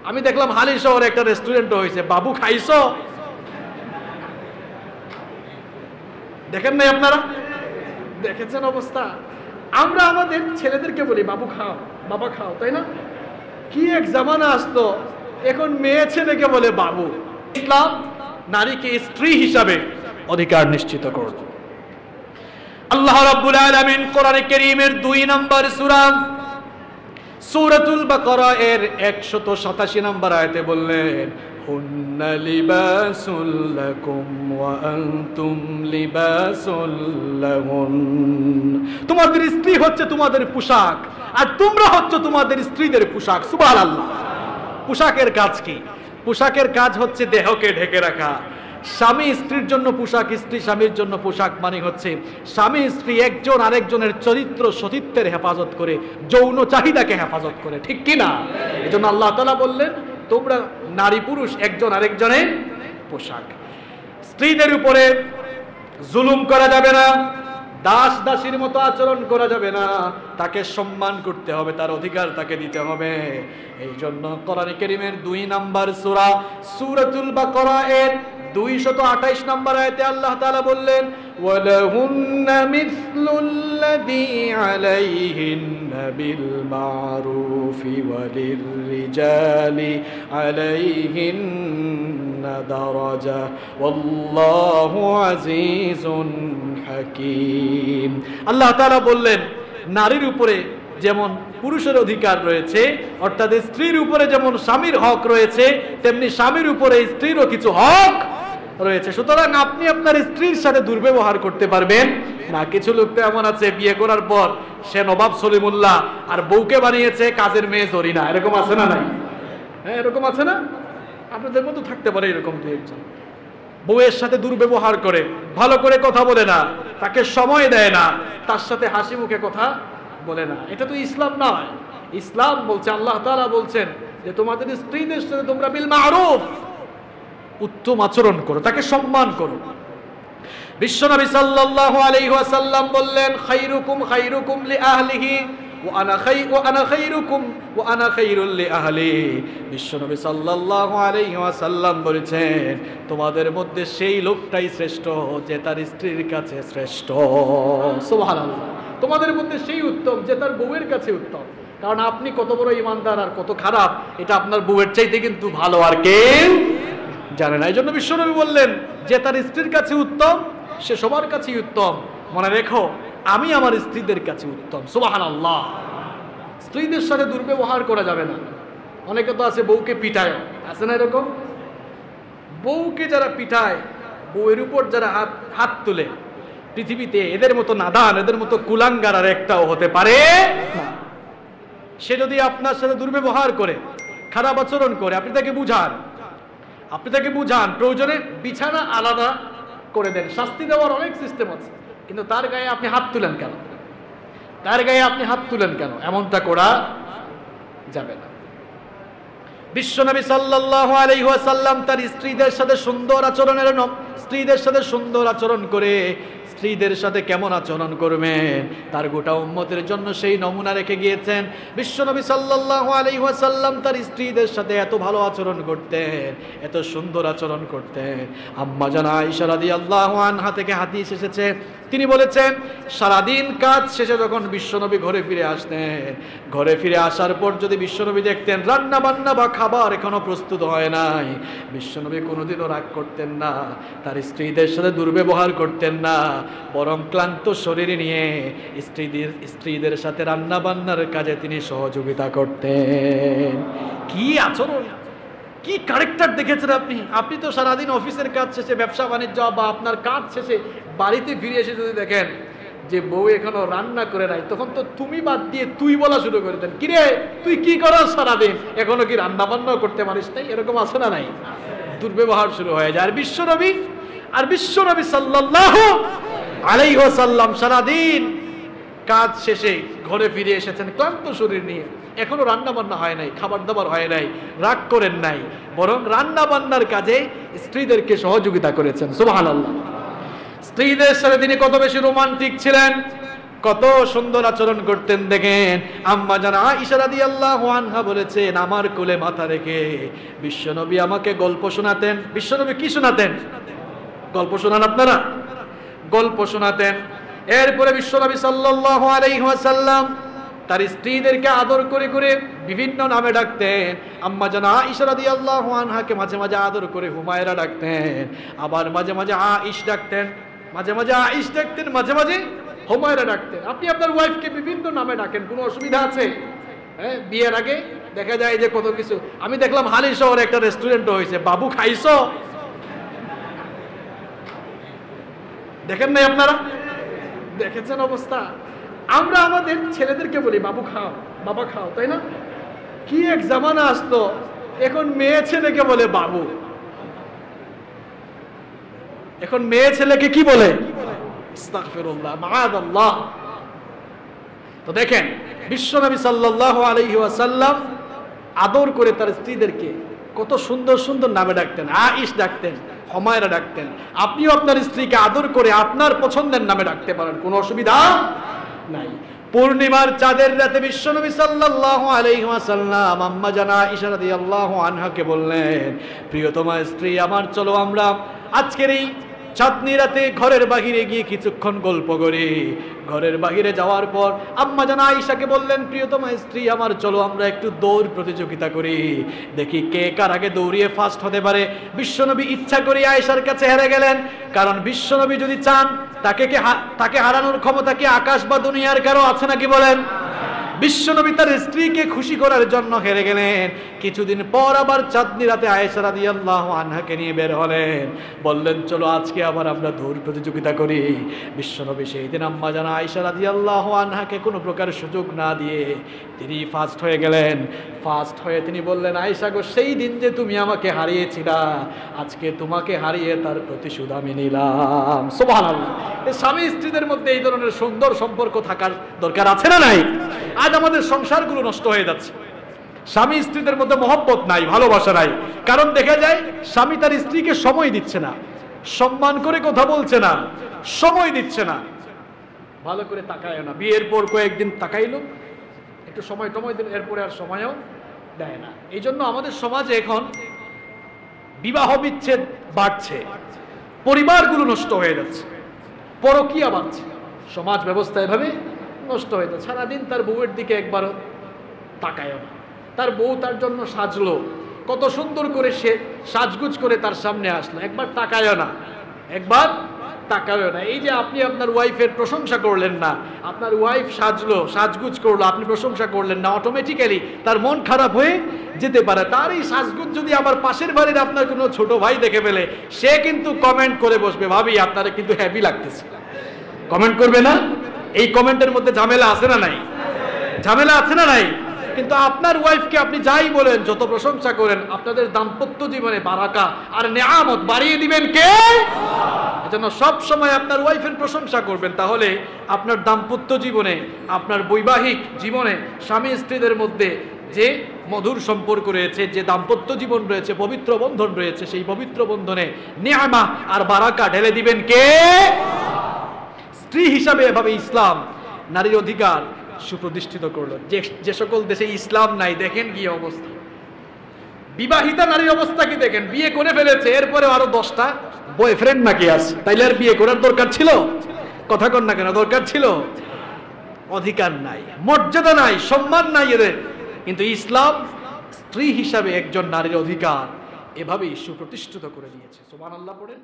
আমি দেখলাম হালি শহরে একটা রেস্টুরেন্টও হয়েছে, বাবু খাইছো? দেখেন নাই আপনারা? দেখেছেন অবস্থা? আমরা আমাদের ছেলেদেরকে বলি বাবু খাও, বাবা খাও, তাই না? কি এক জামানা আসতো, এখন মেয়ে ছেলেকে বলে বাবু। ইসলাম নারীকে স্ত্রী হিসাবে অধিকার নিশ্চিত করত। আল্লাহ রাব্বুল আলামিন কোরআনে কারীমের 2 নম্বর সূরা সূরাতুল বাকারা এর 187 নম্বর আয়াতে বললেন, হুন্না লিবাসুল লাকুম ওয়া আনতুম লিবাসুল লাহুন। তোমাদের স্ত্রী হচ্ছে তোমাদের পোশাক, আর তোমরা হচ্ছে তোমাদের স্ত্রীদের পোশাক। সুবহানাল্লাহ। পোশাকের কাজ কি? পোশাকের কাজ হচ্ছে দেহকে ঢেকে রাখা। স্বামী স্ত্রীর জন্য পোশাক, স্ত্রী স্বামীর জন্য পোশাক মানে হচ্ছে স্বামী স্ত্রী একজন আরেকজনের চরিত্র সতীত্বের হেফাজত করে, যৌন চাহিদাকে হেফাজত করে, ঠিক কি না? এজন্য আল্লাহ তাআলা বললেন তোমরা নারী পুরুষ একজন আরেকজনের পোশাক। স্ত্রীদের উপরে জুলুম করা যাবে না, দাস দাসীর মতো আচরণ করা যাবে না, তাকে সম্মান করতে হবে, তার অধিকার তাকে দিতে হবে। এই জন্য কোরআনে কারীমের 2 নম্বর সূরা সূরাতুল বাকারা এর 228 নম্বর আয়াতে আল্লাহ তাআলা বললেন, ওয়ালাহুন্না মিসলুল্লাযী আলাইহিন্না বিল মারুফি ওয়ালিররিজালি আলাইহিন্না দারাজা ওয়াল্লাহু আজিজুন হাকীম। আল্লাহ তাআলা বললেন নারীর উপরে যেমন পুরুষের অধিকার রয়েছে, অর্থাৎ স্ত্রীর উপরে যেমন স্বামীর হক রয়েছে, তেমনি স্বামীর উপরে স্ত্রীরও কিছু হক রয়েছে। সুতরাং আপনি আপনার স্ত্রীর সাথে দুর্ব্যবহার করতে পারবেন না। কিছু লোক তো এমন আছে বিয়ে করার পর সে নবাব সলিমুল্লাহ আর বউকে বানিয়েছে কাজের মেয়ে জরিনা, এরকম আছে না? নাই? হ্যাঁ, এরকম আছে না? আপনাদের মধ্যে থাকতে পারে এরকম দু একজন। বউয়ের সাথে দুর্ব্যবহার করে, ভালো করে কথা বলে না, তাকে সময় দেয় না, তার সাথে হাসি মুখে কথা বলে না। এটা তো ইসলাম নয়। ইসলাম বলছে, আল্লাহ তাআলা বলছেন যে তোমাদের স্ত্রীদের সাথে তোমরা বিল মারুফ উত্তম আচরণ করো, তাকে সম্মান করো। বিশ্বনবী সাল্লাল্লাহু আলাইহি ওয়াসাল্লাম বললেন, খায়রুকুম খায়রুকুম লিআহলিহি ওয়া আনা খায়রুকুম ওয়া আনা খায়রুল লিআহলি। বিশ্বনবী সাল্লাল্লাহু আলাইহি ওয়াসাল্লাম বলেছেন তোমাদের মধ্যে সেই লোকটাই শ্রেষ্ঠ যে তার স্ত্রীর কাছে শ্রেষ্ঠ। সুবহানাল্লাহ। তোমাদের মধ্যে সেই উত্তম যে তার বউয়ের কাছে উত্তম। কারণ আপনি কত বড় ইমানদার আর কত খারাপ এটা আপনার বউয়ের চাইতে কিন্তু ভালো আর কেউ জানে না। এই জন্য বিশ্বনবী বললেন যে তার স্ত্রীর কাছে উত্তম সে সবার কাছেই উত্তম। মনে রেখো আমি আমার স্ত্রীদের কাছে উত্তম। সুবহানাল্লাহ। স্ত্রীদের সাথে দুর্ব্যবহার করা যাবে না। অনেকে তো আছে বউকে পিটায়, আছে না এরকম? বউকে যারা পিটায়, বউয়ের উপর যারা হাত তুলে, পৃথিবীতে এদের মতো নাদান, এদের মতো কুলাঙ্গার আর একটাও হতে পারে না। সে যদি আপনার সাথে দুর্ব্যবহার করে, খারাপ আচরণ করে, আপনি তাকে বুঝান, প্রয়োজনে বিছানা আলাদা করে দেন। শাস্তি দেওয়ার অনেক সিস্টেম আছে, কিন্তু তার গায়ে আপনি হাত তুলেন কেন? এমনটা করা যাবে না। বিশ্বনবী সাল্লাল্লাহু আলাইহি ওয়াসাল্লাম তার স্ত্রীদের সাথে সুন্দর আচরণ করে স্ত্রীদের সাথে কেমন আচরণ করবেন তার গোটা উম্মতের জন্য সেই নমুনা রেখে গিয়েছেন। বিশ্বনবী সাল্লাল্লাহু আলাইহি ওয়াসাল্লাম তার স্ত্রীদের সাথে এত ভালো আচরণ করতেন, এত সুন্দর আচরণ করতেন। আম্মা জান আয়েশা রাদিয়াল্লাহু আনহা থেকে হাদিস এসেছে, তিনি বলেছেন সারাদিন কাজ শেষে যখন বিশ্বনবী ঘরে ফিরে আসতেন, ঘরে ফিরে আসার পর যদি বিশ্বনবী দেখতেন রান্না বান্না বা খাবার এখনো প্রস্তুত হয় নাই, বিশ্বনবী কোনোদিনও রাগ করতেন না, তার স্ত্রীদের সাথে দুর্ব্যবহার করতেন না, বরং ক্লান্ত শরীর নিয়ে স্ত্রীদের সাথে রান্না বান্নার কাজে তিনি সহযোগিতা করতেন। কি আচরণ, কি ক্যারেক্টার দেখেছেন আপনি তো সারাদিন অফিসের কাজ শেষে, ব্যবসা বাণিজ্য বা আপনার কাজ শেষে বাড়িতে ফিরে এসে যদি দেখেন যে বউ এখনো রান্না করে নাই, তখন তো তুমি বাদ দিয়ে তুই বলা শুরু করে দেন, কিরে তুই কি করস সারাদিন, এখনো কি রান্না বান্নাও করতে পারিস নাই? এরকম আছে না নাই? দুর্ব্যবহার শুরু হয়ে যায়। আর বিশ্বনবী সাল্লাল্লাহু আলাইহি ওয়াসাল্লাম সারাদিন কাজ শেষে ঘরে ফিরে এসেছেন ক্লান্ত শরীর নিয়ে, এখনো রান্না বান্না হয় নাই, খাবার দাবার হয় নাই, রাগ করেন নাই, বরং রান্না বান্নার কাজে স্ত্রীদেরকে সহযোগিতা করেছেন। সুবহানাল্লাহ। স্ত্রীদের সাথে তিনি কত বেশি রোমান্টিক ছিলেন, কত সুন্দর আচরণ করতেন দেখেন। আম্মা জান আয়েশা রাদিয়াল্লাহু আনহা বলেছেন, আমার কোলে মাথা রেখে বিশ্বনবী আমাকে গল্প শোনাতেন। বিশ্বনবী কি শোনাতেন? গল্প শোনান আপনারা? গল্প শোনাতেন। এরপরে বিশ্বনবী সাল্লাল্লাহু আলাইহি ওয়াসাল্লাম তার স্ত্রীদেরকে আদর করে করে বিভিন্ন নামে ডাকতেন। আম্মা জান আয়েশা রাদিয়াল্লাহু আনহাকে মাঝে মাঝে আদর করে হুমায়রা ডাকতেন, আবার মাঝে মাঝে আয়েশ ডাকতেন, মাঝে মাঝে আয়েশ ডাকতেন, মাঝে মাঝে হুমায়রা ডাকতেন। আপনি আপনার ওয়াইফকে বিভিন্ন নামে ডাকেন, কোনো অসুবিধা আছে? হ্যাঁ, বিয়ের আগে দেখা যায় যে কত কিছু। আমি দেখলাম হালি শহরে একটা রেস্টুরেন্ট হয়েছে, বাবু খাইছো? দেখেন নাই আপনারা? দেখেছেন অবস্থা? আমরা আমাদের ছেলেদেরকে বলি বাবু খাও, বাবা খাও, তাই না? কি এক জামানা আসতো, এখন মেয়ে ছেলেকে বলে বাবু। এখন মেয়ে ছেলেকে কি বলে? আস্তাগফিরুল্লাহ, মাআযাল্লাহ। তো দেখেন বিশ্বনবী সাল্লাল্লাহু আলাইহি ওয়াসাল্লাম আদর করে তার স্ত্রীদেরকে কত সুন্দর সুন্দর নামে ডাকতেন। আয়েশ ডাকতেন, হুমায়রা ডাকতেন। আপনিও আপনার স্ত্রীকে আদর করে আপনার পছন্দের নামে ডাকতে পারেন, কোনো অসুবিধা নাই। পূর্ণিমার চাঁদের রাতে বিশ্বনবী সাল্লাল্লাহু আলাইহি ওয়াসাল্লাম আম্মা জান আয়েশা রাদিয়াল্লাহু আনহাকে বললেন, প্রিয়তমা স্ত্রী আমার, চলো আমরা আজকের এই চাঁদনি রাতে ঘরের বাহিরে গিয়ে কিছুক্ষণ গল্প করি। ঘরের বাহিরে যাওয়ার পর আম্মা জান আয়েশাকে বললেন, প্রিয়তমা স্ত্রী আমার, চলো আমরা একটু দৌড় প্রতিযোগিতা করি, দেখি কে কার আগে দৌড়িয়ে ফার্স্ট হতে পারে। বিশ্বনবী ইচ্ছা করে আয়েশার কাছে হেরে গেলেন, কারণ বিশ্বনবী যদি চান তাকে হারানোর ক্ষমতা কি আকাশ বা দুনিয়ার কারো আছে নাকি বলেন? বিশ্বনবী তার স্ত্রীকে খুশি করার জন্য হেরে গেলেন। কিছুদিন পর আবার চাঁদনি রাতে আয়েশা রাদিয়াল্লাহু আনহাকে নিয়ে বের হলেন, বললেন চলো আজকে আবার আমরা দৌড় প্রতিযোগিতা করি। বিশ্বনবী সেই দিন আম্মা জান আয়েশা রাদিয়াল্লাহু আনহাকে কোনো প্রকার সুযোগ না দিয়ে তিনি ফার্স্ট হয়ে গেলেন। ফার্স্ট হয়ে তিনি বললেন, আয়েশা গো, সেই দিন যে তুমি আমাকে হারিয়েছিলা, আজকে তোমাকে হারিয়ে তার প্রতিশোধ আমি নিলাম। সুবহানাল্লাহ। এই স্বামী স্ত্রীদের মধ্যে এই ধরনের সুন্দর সম্পর্ক থাকার দরকার আছে না নাই? আজ আমাদের সংসারগুলো নষ্ট হয়ে যাচ্ছে, স্বামী স্ত্রীদের মধ্যে মহব্বত নাই, ভালোবাসা নাই। কারণ দেখা যায় স্বামী তার স্ত্রীকে সময় দিচ্ছে না, সম্মান করে কথা বলছে না, সময় দিচ্ছে না, ভালো করে তাকায় না। বিয়ের পর কয়েকদিন তাকাইলো, একটু সময় টময় দিল, এরপরে আর সময়ও দেয় না। এই জন্য আমাদের সমাজে এখন বিবাহ বিচ্ছেদ বাড়ছে, পরিবারগুলো নষ্ট হয়ে যাচ্ছে, পরকীয়া বাড়ছে, সমাজ ব্যবস্থা এভাবে নষ্ট হয়ে যাচ্ছে। সারাদিন তার বউয়ের দিকে একবারও তাকায় না। তার বউ তার জন্য সাজলো, কত সুন্দর করে সে সাজগুজ করে তার সামনে আসলো, একবার তাকায় না, একবার তাকায় না। এই যে আপনি আপনার ওয়াইফের প্রশংসা করলেন না, আপনার ওয়াইফ সাজলো, সাজগুজ করলো, আপনি প্রশংসা করলেন না, অটোমেটিক্যালি তার মন খারাপ হয়ে যেতে পারে। তার এই সাজগুজ যদি আবার পাশের বাড়ির আপনার কোনো ছোট ভাই দেখে ফেলে, সে কিন্তু কমেন্ট করে বসবে, ভাবি আপনারা কিন্তু হ্যাপি লাগতেছে, কমেন্ট করবে না? এই কমেন্টের মধ্যে ঝামেলা আছে না নাই? ঝামেলা আছে না নাই? কিন্তু আপনার ওয়াইফকে আপনি যাই বলেন, যত প্রশংসা করেন, আপনাদের দাম্পত্য জীবনে বারাকা আর নেয়ামত বাড়িয়ে দিবেন কে? এজন্য সব সময় আপনার ওয়াইফের প্রশংসা করবেন, তাহলে আপনার দাম্পত্য জীবনে, আপনার বৈবাহিক জীবনে স্বামী স্ত্রীদের মধ্যে যে মধুর সম্পর্ক রয়েছে, যে দাম্পত্য জীবন রয়েছে, পবিত্র বন্ধন রয়েছে, সেই পবিত্র বন্ধনে নিয়ামত আর বারাকা ঢেলে দিবেন কে? স্ত্রী হিসাবে এভাবে ইসলাম নারীর অধিকার সুপ্রতিষ্ঠিত করলো। যে সকল দেশে ইসলাম নাই, দেখেন কি অবস্থা। বিবাহিতা নারীর অবস্থা কি দেখেন, বিয়ে করে ফেলেছে, এরপরে আরো 10টা বয়ফ্রেন্ড নাকি আছে, তাইলে আর বিয়ে করার দরকার ছিল? কথা কন না কেন, দরকার ছিল? অধিকার নাই, মর্যাদা নাই, সম্মান নাই এদের। কিন্তু ইসলাম স্ত্রী হিসাবে একজন নারীর অধিকার এভাবেই সুপ্রতিষ্ঠিত করে দিয়েছে। সুবহানাল্লাহ পড়েন।